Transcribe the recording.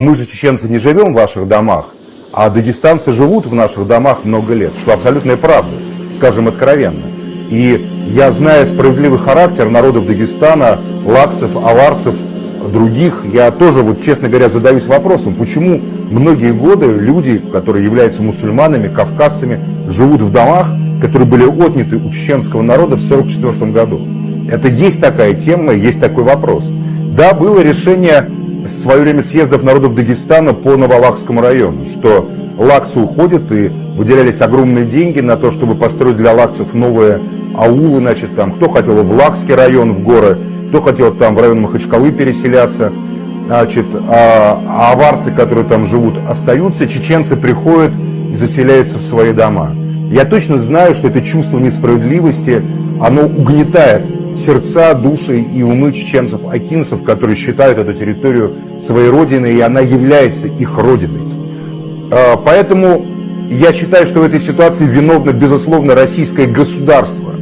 Мы же, чеченцы, не живем в ваших домах, а дагестанцы живут в наших домах много лет, что абсолютная правда, скажем откровенно. И я, зная справедливый характер народов Дагестана, лакцев, аварцев, других, я тоже, честно говоря, задаюсь вопросом, почему многие годы люди, которые являются мусульманами, кавказцами, живут в домах, которые были отняты у чеченского народа в 1944 году. Это есть такая тема, есть такой вопрос. Да, было решение в свое время съездов народов Дагестана по Новолакскому району, что лакцы уходят и выделялись огромные деньги на то, чтобы построить для лакцев новые аулы, значит, там, кто хотел в Лакский район, в горы, кто хотел там в район Махачкалы переселяться, значит, а аварцы, которые там живут, остаются, чеченцы приходят и заселяются в свои дома. Я точно знаю, что это чувство несправедливости, оно угнетает сердца, души и умы чеченцев-акинцев, которые считают эту территорию своей родиной, и она является их родиной. Поэтому я считаю, что в этой ситуации виновно, безусловно, российское государство.